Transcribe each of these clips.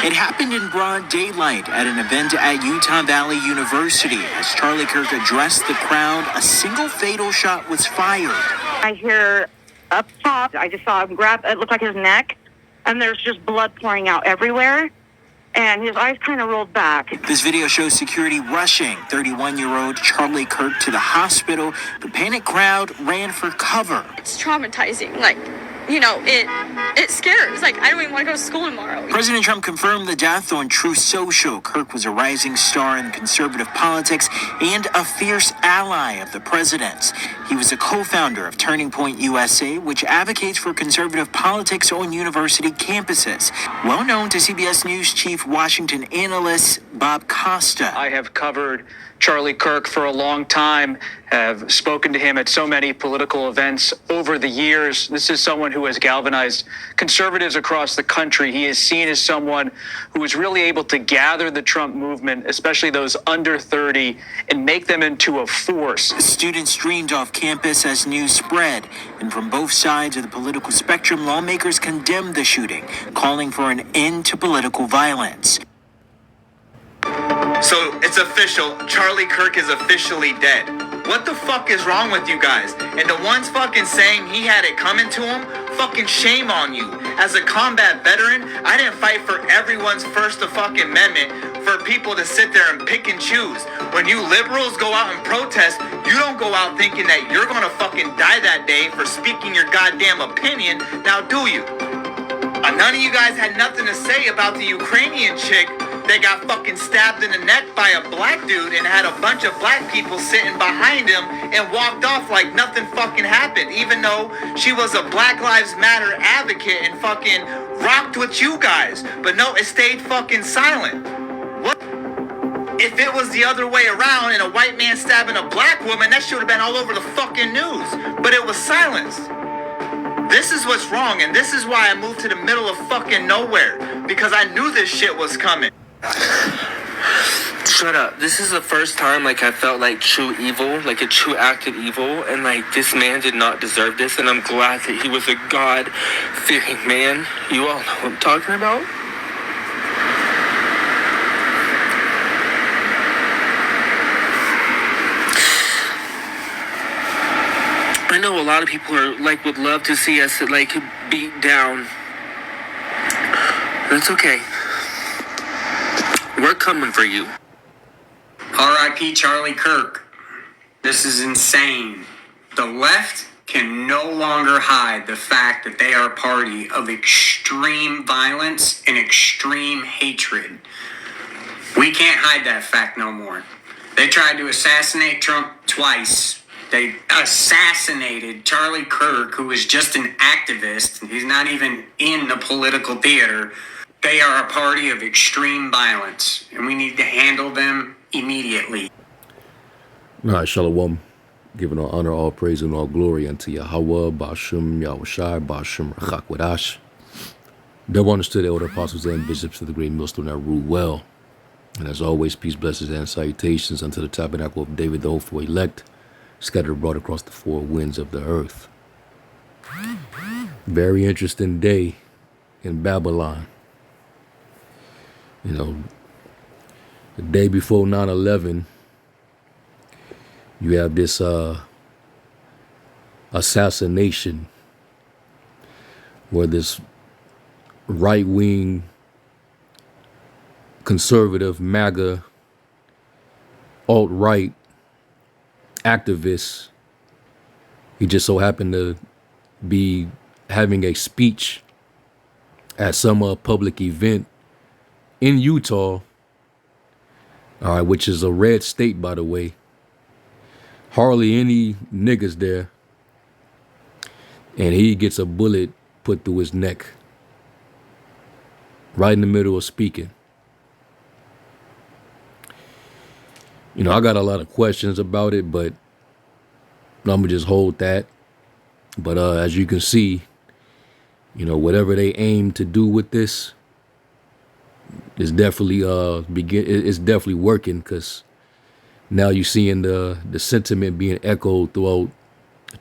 It happened in broad daylight at an event at Utah Valley University. As Charlie Kirk addressed the crowd, a single fatal shot was fired. I hear up top, I just saw him grab, it looked like his neck, and there's just blood pouring out everywhere, and his eyes kind of rolled back. This video shows security rushing 31-year-old Charlie Kirk to the hospital. The panicked crowd ran for cover. It's traumatizing, it scares. I don't even want to go to school tomorrow. President Trump confirmed the death on Truth Social. Kirk was a rising star in conservative politics and a fierce ally of the president's. He was a co-founder of Turning Point USA, which advocates for conservative politics on university campuses. Well known to CBS News chief Washington analyst Bob Costa. I have covered Charlie Kirk for a long time, have spoken to him at so many political events over the years. This is someone who has galvanized conservatives across the country. He is seen as someone who was really able to gather the Trump movement, especially those under 30, and make them into a force. Students streamed off campus as news spread, and from both sides of the political spectrum, lawmakers condemned the shooting, calling for an end to political violence. So it's official, Charlie Kirk is officially dead. What the fuck is wrong with you guys? And the ones fucking saying he had it coming to him, fucking shame on you. As a combat veteran, I didn't fight for everyone's First fucking Amendment for people to sit there and pick and choose. When you liberals go out and protest, you don't go out thinking that you're gonna fucking die that day for speaking your goddamn opinion, now do you? None of you guys had nothing to say about the Ukrainian chick that got fucking stabbed in the neck by a black dude and had a bunch of black people sitting behind him and walked off like nothing fucking happened, even though she was a Black Lives Matter advocate and fucking rocked with you guys. But no, it stayed fucking silent. What? If it was the other way around and a white man stabbing a black woman, that should have been all over the fucking news. But it was silenced. This is what's wrong, and this is why I moved to the middle of fucking nowhere, because I knew this shit was coming. Shut up. This is the first time, I felt like true evil, like a true act of evil, and, this man did not deserve this, and I'm glad that he was a God-fearing man. You all know what I'm talking about? I know a lot of people are, would love to see us, beat down. That's okay. We're coming for you. R.I.P. Charlie Kirk. This is insane. The left can no longer hide the fact that they are a party of extreme violence and extreme hatred. We can't hide that fact no more. They tried to assassinate Trump twice. They assassinated Charlie Kirk, who is just an activist. He's not even in the political theater. They are a party of extreme violence, and we need to handle them immediately. All right, Shalom. Giving all honor, all praise, and all glory unto Yahweh, Bashum, Yahushai, Bashum, Rachak Wadash. Double understood the elder apostles and bishops of the great millstone that rule well. And as always, peace, blessings, and salutations unto the tabernacle of David, the hopeful elect, scattered abroad across the four winds of the earth. Very interesting day in Babylon. The day before 9/11, you have this assassination where this right-wing conservative MAGA alt-right activist, he just so happened to be having a speech at some public event in Utah, all right, which is a red state, by the way. Hardly any niggas there. And he gets a bullet put through his neck, right in the middle of speaking. I got a lot of questions about it, but I'm going to just hold that. But as you can see, whatever they aim to do with this is definitely it's definitely working, because now you're seeing the sentiment being echoed throughout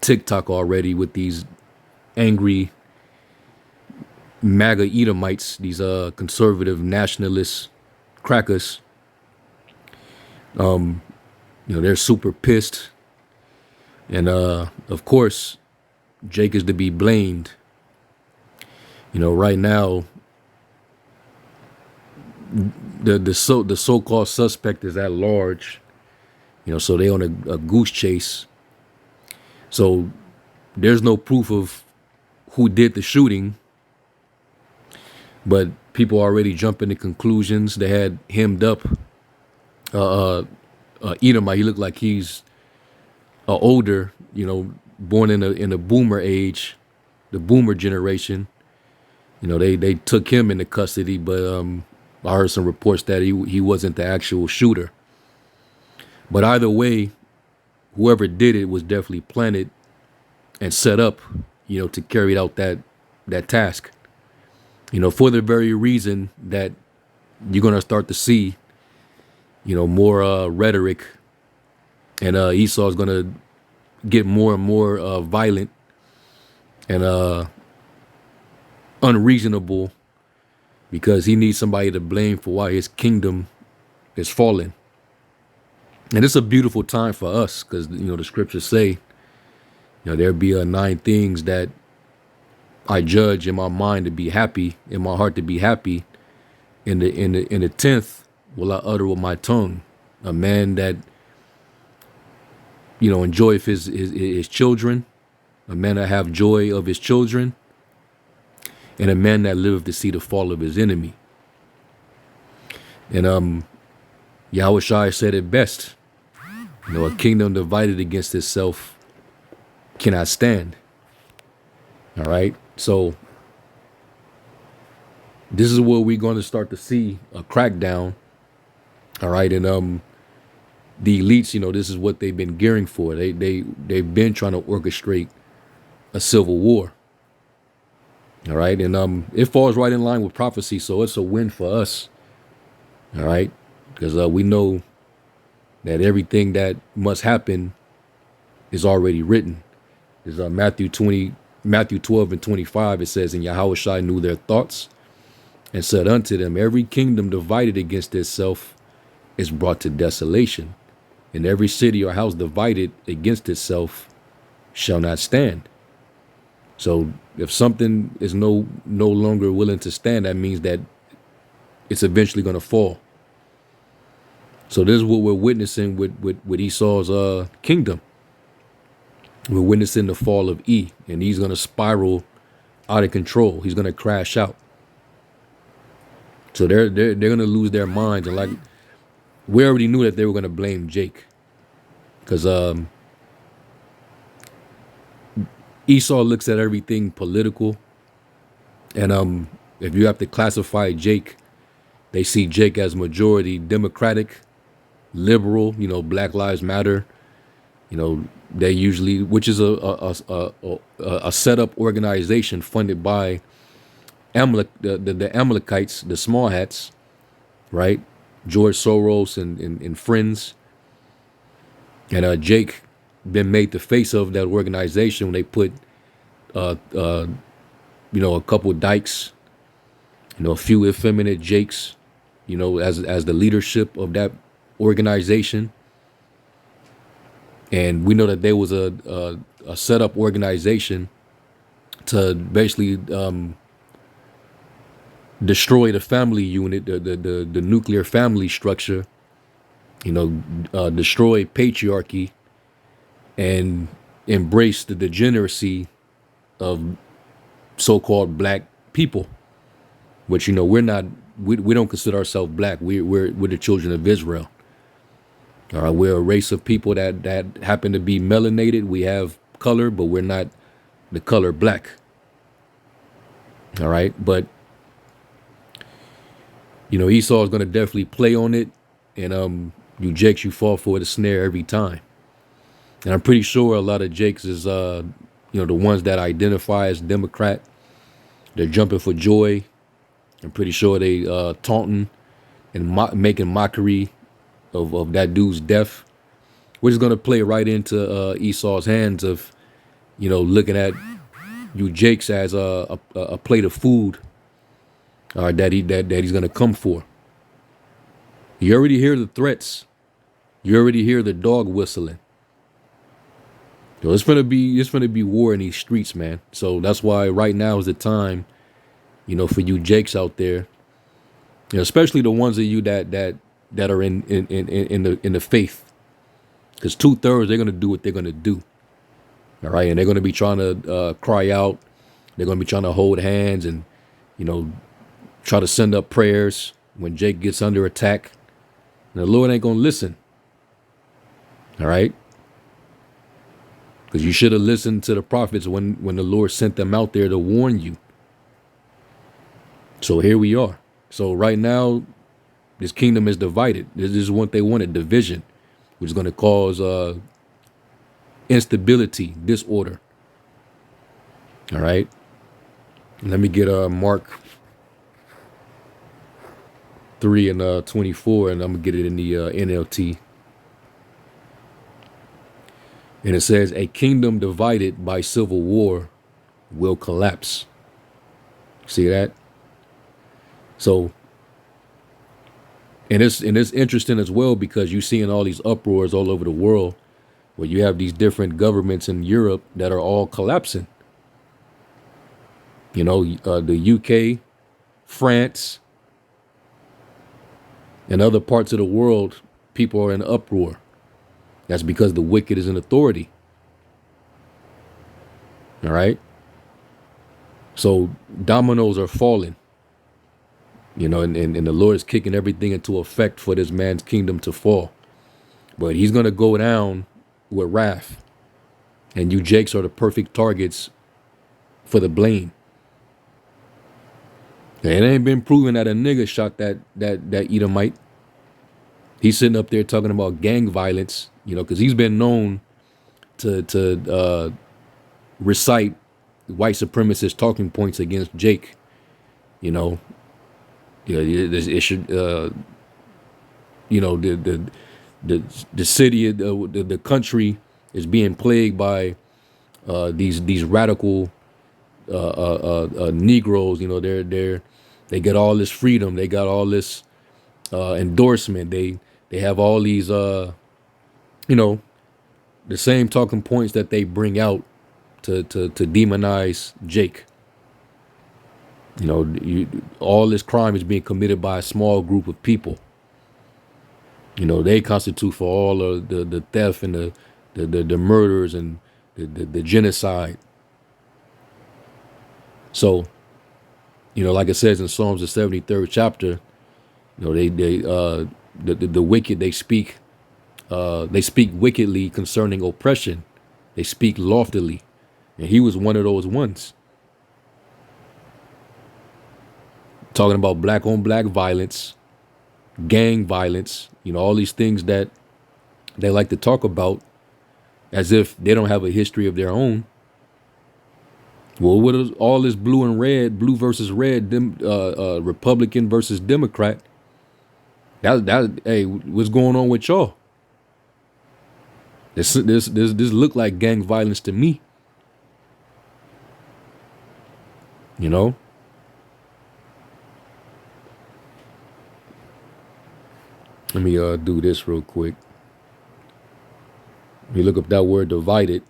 TikTok already with these angry MAGA Edomites, these conservative nationalist crackers. They're super pissed. And of course, Jake is to be blamed. Right now, the so-called suspect is at large. So they on a goose chase. So there's no proof of who did the shooting, but people already jumping to conclusions. They had hemmed up Edomite. He looked like he's older, born in a boomer age, the boomer generation. They took him into custody, but I heard some reports that he wasn't the actual shooter. But either way, whoever did it was definitely planted and set up, to carry out that task. For the very reason that you're gonna start to see, more rhetoric, and Esau is gonna get more and more violent and unreasonable, because he needs somebody to blame for why his kingdom is falling. And it's a beautiful time for us, because the scriptures say, there be 9 things that I judge in my mind to be happy, in my heart to be happy. In the 10th will I utter with my tongue. A man that enjoyeth his children, a man that have joy of his children, and a man that liveth to see the fall of his enemy. And Yahushua said it best. A kingdom divided against itself cannot stand. All right. So this is where we're going to start to see a crackdown. All right. And the elites, this is what they've been gearing for. They've been trying to orchestrate a civil war. All right. And it falls right in line with prophecy. So it's a win for us. All right. Because we know that everything that must happen is already written. There's Matthew 12 and 25. It says, and Yahushua knew their thoughts and said unto them, every kingdom divided against itself is brought to desolation, and every city or house divided against itself shall not stand. So if something is no longer willing to stand, that means that it's eventually going to fall. So this is what we're witnessing with Esau's kingdom. We're witnessing the fall of E, and he's going to spiral out of control. He's going to crash out. So they're going to lose their minds. And like, we already knew that they were going to blame Jake, because Esau looks at everything political. And if you have to classify Jake, they see Jake as majority Democratic, liberal, Black Lives Matter. They usually, which is a set up organization funded by the Amalekites, the small hats, right? George Soros and friends. And Jake been made the face of that organization when they put a couple of dykes, a few effeminate Jakes, as the leadership of that organization. And we know that there was a set up organization to basically destroy the family unit, the nuclear family structure, destroy patriarchy and embrace the degeneracy of so-called black people, which, we're not, we don't consider ourselves black. We're the children of Israel. All right, we're a race of people that happen to be melanated. We have color, but we're not the color black. All right, but Esau is going to definitely play on it, and you Jakes, you fall for the snare every time. And I'm pretty sure a lot of Jakes is the ones that identify as Democrat. They're jumping for joy. I'm pretty sure they taunting and making mockery of that dude's death, which is going to play right into Esau's hands of, looking at you Jakes as a plate of food all right, that he's gonna come for. You already hear the threats. You already hear the dog whistling. So it's gonna be war in these streets, man. So that's why right now is the time, for you Jakes out there, especially the ones of you that are in the faith, because 2/3 they're gonna do what they're gonna do. All right, and they're gonna be trying to cry out. They're gonna be trying to hold hands and try to send up prayers when Jake gets under attack. And the Lord ain't gonna listen. All right. Because you should have listened to the prophets when the Lord sent them out there to warn you. So here we are. So right now, this kingdom is divided. This is what they wanted, division, which is going to cause instability, disorder. All right. Let me get Mark 3 and 24, and I'm going to get it in the NLT. And it says, a kingdom divided by civil war will collapse. See that? So, and it's interesting as well, because you're seeing all these uproars all over the world where you have these different governments in Europe that are all collapsing. The UK, France, and other parts of the world, people are in uproar. That's because the wicked is in authority. All right. So dominoes are falling, and the Lord is kicking everything into effect for this man's kingdom to fall. But he's going to go down with wrath. And you Jakes are the perfect targets for the blame. And it ain't been proven that a nigga shot that Edomite. He's sitting up there talking about gang violence, because he's been known to recite white supremacist talking points against Jake. This issue, the city, the country is being plagued by these radical Negroes. They get all this freedom, they got all this endorsement, they have all these the same talking points that they bring out to demonize Jake. All this crime is being committed by a small group of people. They constitute for all of the theft and the murders and the genocide. So, like it says in Psalms, the 73rd chapter, the wicked, they speak wickedly concerning oppression. They speak loftily. And he was one of those ones. Talking about black on black violence, gang violence, all these things that they like to talk about as if they don't have a history of their own. Well, what is all this blue and red, blue versus red, Republican versus Democrat? Hey, what's going on with y'all? This look like gang violence to me. Let me do this real quick. Let me look up that word divided.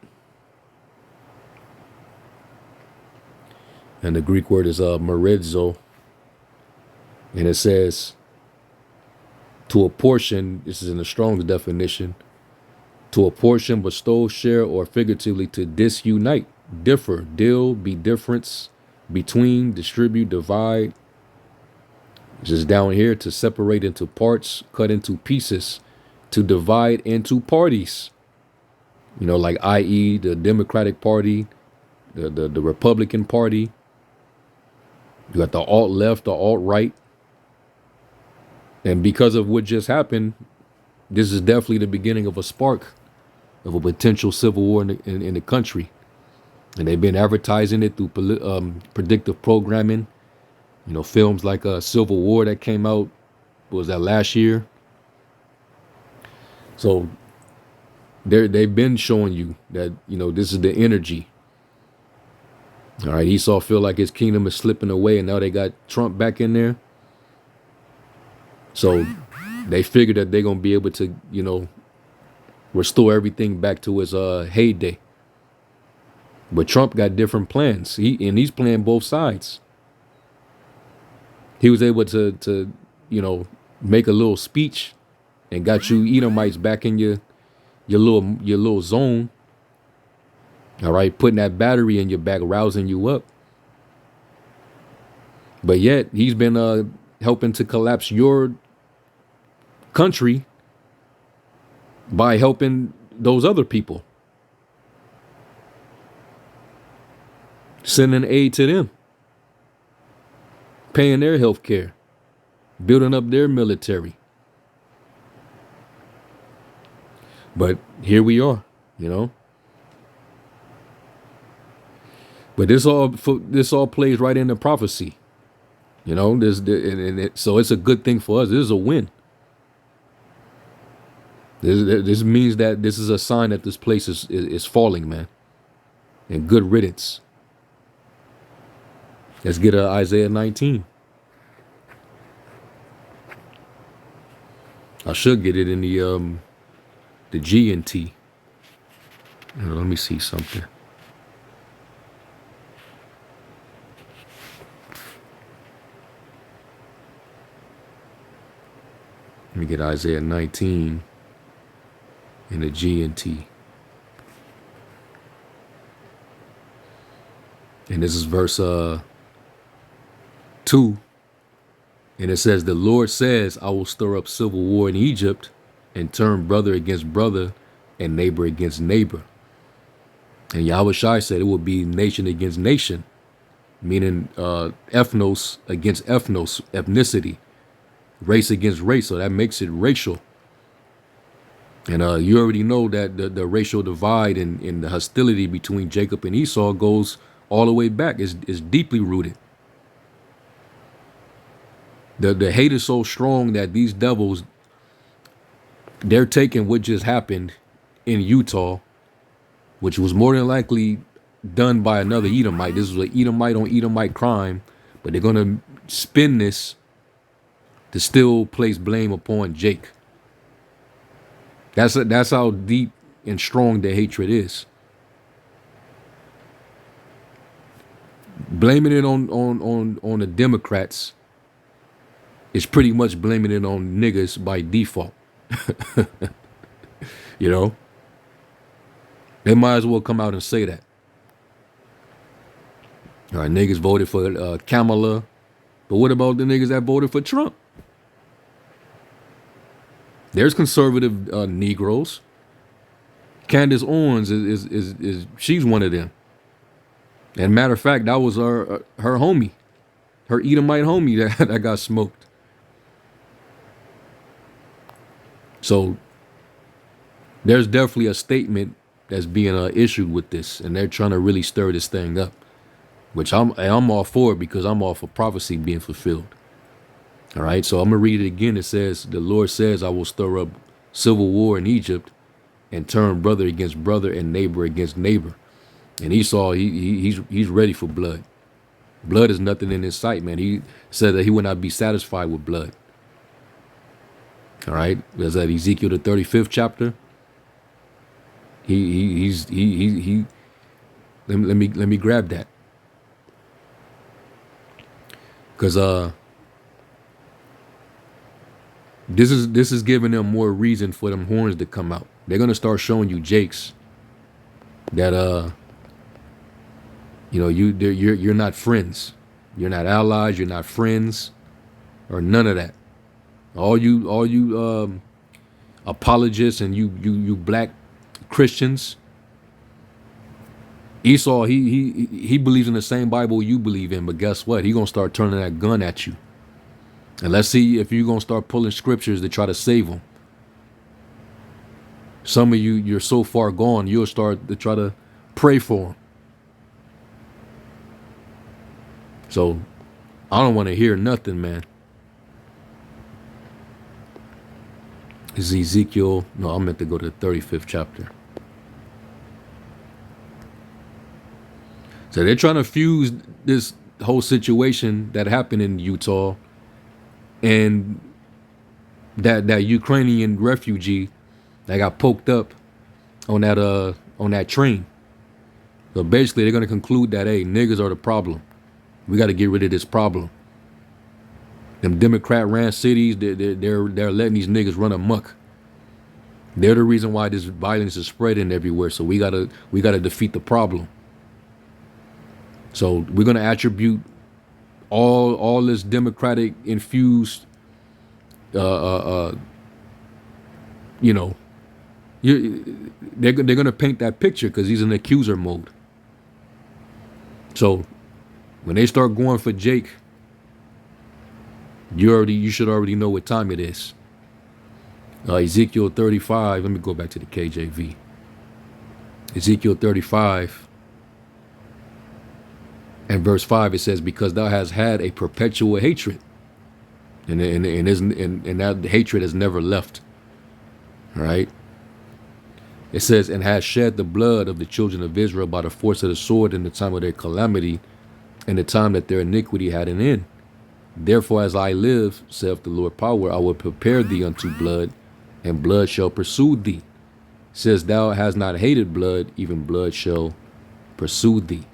And the Greek word is merizo. And it says, to apportion, this is in the Strong's definition, to apportion, bestow, share, or figuratively to disunite, differ, deal, be difference, between, distribute, divide. This is down here, to separate into parts, cut into pieces, to divide into parties. Like i.e. the Democratic Party, the Republican Party. You got the alt left, the alt right. And because of what just happened, this is definitely the beginning of a spark of a potential civil war in the country. And they've been advertising it through predictive programming. Films like Civil War that came out, what was that, last year? So they've been showing you that, this is the energy. All right, Esau feel like his kingdom is slipping away, and now they got Trump back in there. So they figure that they're gonna be able to, restore everything back to its heyday. But Trump got different plans. He's playing both sides. He was able to make a little speech and got you Edomites back in your little zone. All right, putting that battery in your back, rousing you up. But yet he's been helping to collapse your country by helping those other people, sending aid to them, paying their health care, building up their military. But here we are, But this all plays right into prophecy, so it's a good thing for us. This is a win. This means that this is a sign that this place is falling, man. And good riddance. Let's get Isaiah 19. I should get it in the G and T. Let me see something. Let me get Isaiah 19 in the G and T. And this is verse 2. And it says, the Lord says, I will stir up civil war in Egypt and turn brother against brother and neighbor against neighbor. And Yahushua said it will be nation against nation, meaning ethnos against ethnos, ethnicity, race against race. So that makes it racial. And you already know that the racial divide and the hostility between Jacob and Esau goes all the way back. It's deeply rooted. The hate is so strong that these devils, they're taking what just happened in Utah, which was more than likely done by another Edomite. This was an Edomite on Edomite crime, but they're going to spin this to still place blame upon Jake. That's how deep and strong the hatred is. Blaming it on the Democrats is pretty much blaming it on niggas by default. They might as well come out and say that. All right, niggas voted for Kamala, but what about the niggas that voted for Trump? There's conservative Negroes. Candace Owens is she's one of them. And matter of fact, that was her homie, her Edomite homie that got smoked. So there's definitely a statement that's being issued with this, and they're trying to really stir this thing up, which I'm all for it because I'm all for prophecy being fulfilled. All right, so I'm gonna read it again. It says, the Lord says, I will stir up civil war in Egypt and turn brother against brother and neighbor against neighbor. And Esau, he's ready for blood. Blood is nothing in his sight, man. He said that he would not be satisfied with blood. All right, there's that Ezekiel the 35th chapter. Let me grab that, because this is giving them more reason for them horns to come out. They're gonna start showing you Jakes that you're not friends, you're not allies, you're not friends, or none of that. All you apologists and you black Christians. Esau, he believes in the same Bible you believe in, but guess what? He gonna start turning that gun at you. And let's see if you're gonna start pulling scriptures to try to save them. Some of you're so far gone, you'll start to try to pray for them. So I don't want to hear nothing, man. Is Ezekiel? No, I meant to go to the 35th chapter. So they're trying to fuse this whole situation that happened in Utah and that Ukrainian refugee that got poked up on that train. So basically, they're gonna conclude that, hey, niggas are the problem. We got to get rid of this problem. Them Democrat ran cities, they're letting these niggas run amok. They're the reason why this violence is spreading everywhere. So we gotta defeat the problem. So we're gonna attribute all this Democratic infused, you know, they're gonna paint that picture because he's in accuser mode. So when they start going for Jake, you should already know what time it is. Ezekiel 35. Let me go back to the KJV. Ezekiel 35 and verse 5. It says, "Because thou hast had a perpetual hatred, and that hatred has never left." All right. It says, "And has shed the blood of the children of Israel by the force of the sword in the time of their calamity, and the time that their iniquity had an end. Therefore, as I live, saith the Lord power, I will prepare thee unto blood, and blood shall pursue thee. Says thou hast not hated blood, even blood shall pursue thee."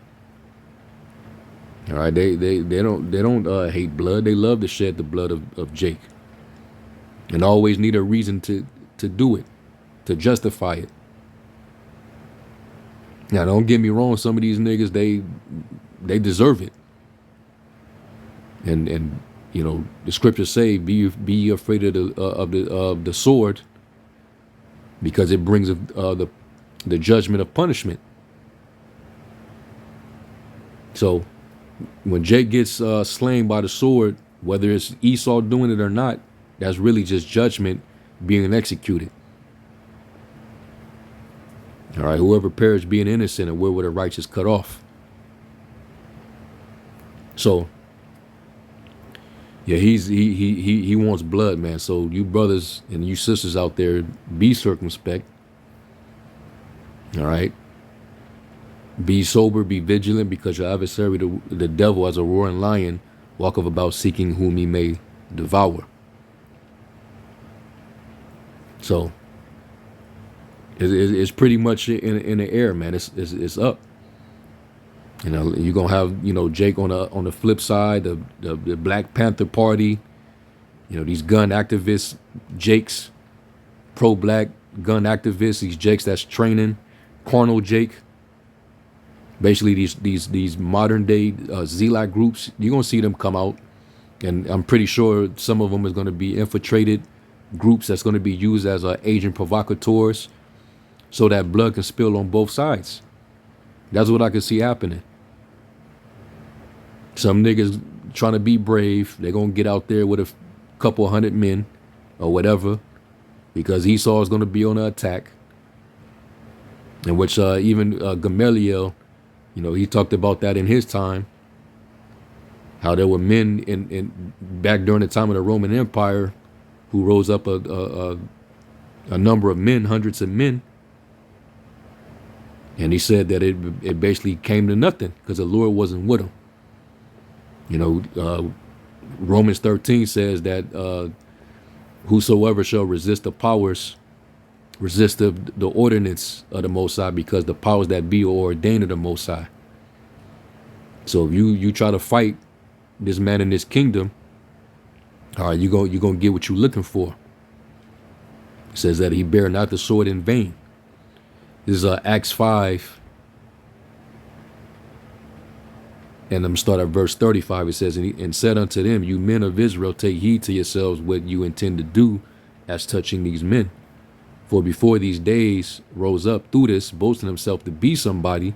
All right, they don't hate blood. They love to shed the blood of Jake, and always need a reason to do it, to justify it. Now, don't get me wrong. Some of these niggas, they deserve it. And you know, the scriptures say, be afraid of the sword, because it brings the judgment of punishment. So when Jake gets slain by the sword, whether it's Esau doing it or not, that's really just judgment being executed. All right, whoever perished being innocent, and where were the righteous cut off? So yeah, he wants blood, man. So you brothers and you sisters out there, be circumspect. All right. Be sober, be vigilant, because your adversary, the devil, as a roaring lion, walketh about seeking whom he may devour. So it's pretty much in the air, man. It's up. You know, you're gonna have, you know, Jake on the flip side, the Black Panther Party. You know, these gun activists, Jakes, pro-black gun activists, these Jakes that's training, carnal Jake. Basically, these modern day zealot groups, you're gonna see them come out, and I'm pretty sure some of them is gonna be infiltrated groups that's gonna be used as agent provocateurs, so that blood can spill on both sides. That's what I can see happening. Some niggas trying to be brave, they're gonna get out there with a couple hundred men or whatever, because Esau is gonna be on the attack. In which even Gamaliel, you know, he talked about that in his time, how there were men in back during the time of the Roman Empire who rose up a number of men, hundreds of men. And he said that it basically came to nothing because the Lord wasn't with him. You know, Romans 13 says that whosoever shall resist the powers, resist the ordinance of the Most High, because the powers that be are ordained of the Most High. So if you try to fight this man in this kingdom, all right, you're gonna get what you're looking for. It says that he bare not the sword in vain. This is Acts 5. And I'm going to start at verse 35. It says, and said unto them, you men of Israel, take heed to yourselves what you intend to do as touching these men. For before these days rose up Theudas, boasting himself to be somebody,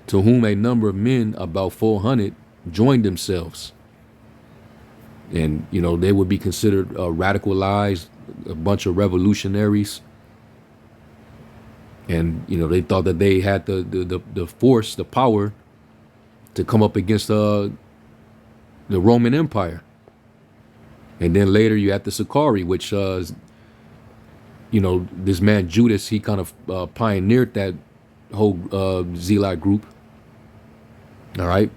to whom a number of men, about 400, joined themselves. And, you know, they would be considered radicalized, a bunch of revolutionaries. And, you know, they thought that they had the force, the power to come up against the Roman Empire. And then later you had the Sicarii, which, you know, this man Judas, he kind of pioneered that whole zealot group. All right.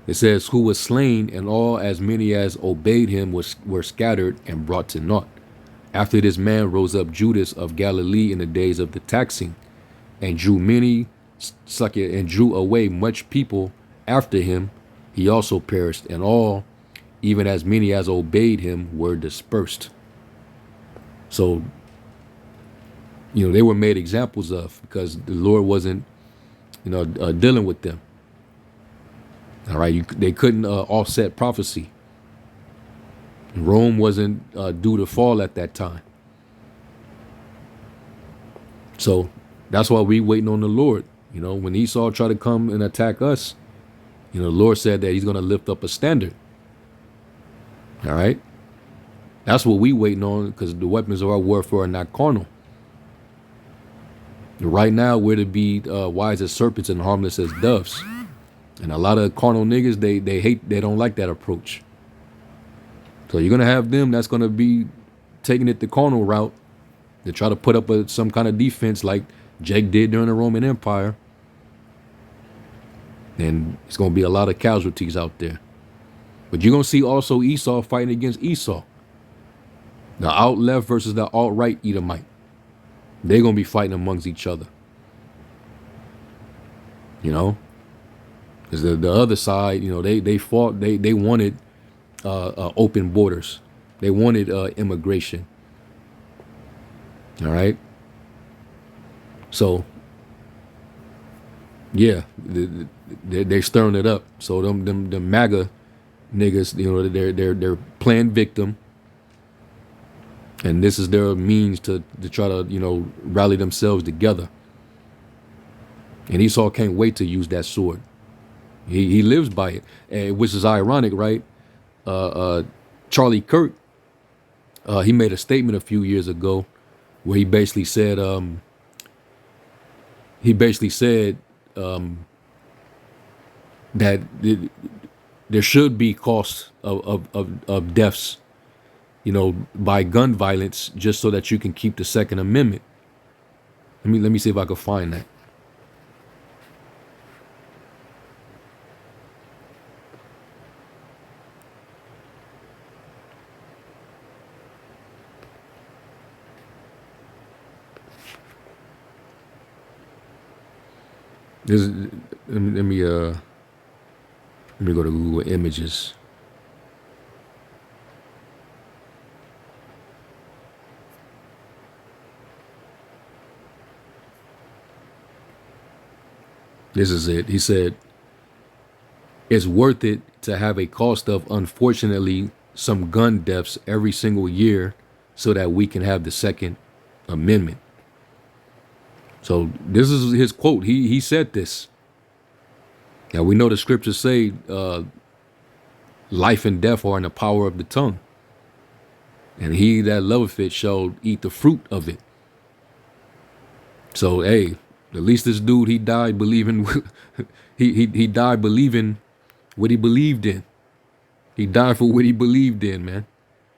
It says, who was slain, and all as many as obeyed him were scattered and brought to naught. After this man rose up Judas of Galilee in the days of the taxing, and drew away much people after him. He also perished, and all, even as many as obeyed him, were dispersed. So, they were made examples of, because the Lord wasn't, dealing with them. All right, they couldn't offset prophecy. Rome wasn't due to fall at that time. So that's why we waiting on the Lord. When Esau tried to come and attack us, the Lord said that he's going to lift up a standard. All right. That's what we waiting on, because the weapons of our warfare are not carnal. Right now, we're to be wise as serpents and harmless as doves. And a lot of carnal niggas, they don't like that approach. So you're going to have them that's going to be taking it the carnal route. They try to put up some kind of defense like Jake did during the Roman Empire. And it's going to be a lot of casualties out there. But you're going to see also Esau fighting against Esau. The out left versus the alt right Edomite. They're going to be fighting amongst each other. Because the other side, they fought, they wanted open borders. They wanted immigration. All right. So, yeah, they're stirring it up. So them MAGA niggas, they're playing victim, and this is their means to try to rally themselves together. And Esau can't wait to use that sword. He lives by it, and which is ironic, right? Charlie Kirk, he made a statement a few years ago where he basically said that there should be costs of deaths, by gun violence, just so that you can keep the Second Amendment. Let me see if I can find that. Let me go to Google Images. This is it. He said, it's worth it to have a cost of, unfortunately, some gun deaths every single year so that we can have the Second Amendment. So this is his quote. He said this. Now we know the scriptures say life and death are in the power of the tongue. And he that loveth it shall eat the fruit of it. So, hey, at least this dude, he died believing, he died believing what he believed in. He died for what he believed in, man.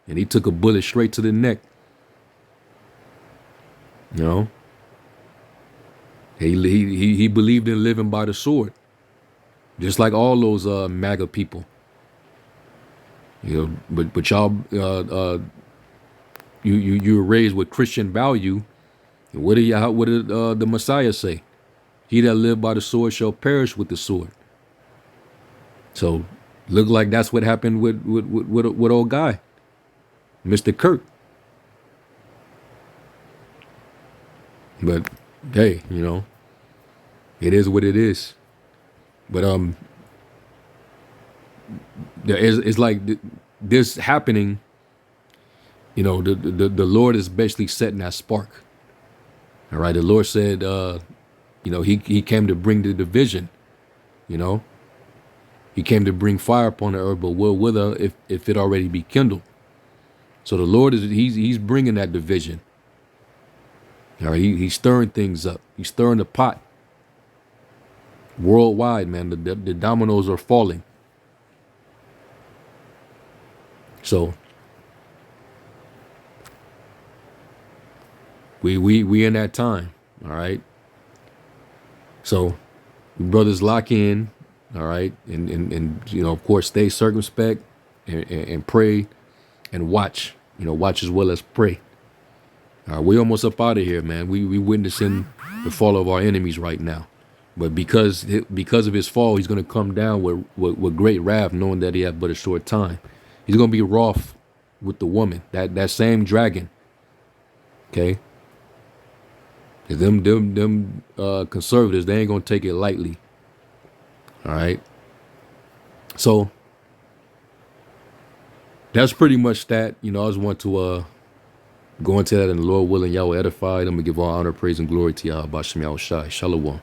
And he took a bullet straight to the neck. He believed in living by the sword, just like all those MAGA people. But y'all, you were raised with Christian value. What did the Messiah say? He that live by the sword shall perish with the sword. So, look like that's what happened with old guy, Mr. Kirk. But hey, it is what it is. But it's like this happening. The Lord is basically setting that spark. All right, the Lord said, he came to bring the division. He came to bring fire upon the earth, but will wither if it already be kindled. So the Lord he's bringing that division. All right, he's stirring things up. He's stirring the pot. Worldwide, man, the dominoes are falling. So we in that time. All right. So brothers, lock in. All right, and you know, of course, stay circumspect and pray and watch. You know, watch as well as pray. All right, we almost up out of here, man. We witnessing the fall of our enemies right now, but because of his fall, he's going to come down with great wrath, knowing that he had but a short time. He's going to be wroth with the woman, that same dragon. Okay, them conservatives, they ain't gonna take it lightly. All right, so that's pretty much that. You know, I just want to go into that, and the Lord willing, y'all will edify. I'm gonna give all honor, praise, and glory to Yahweh Bashem Yahushai. Shalom.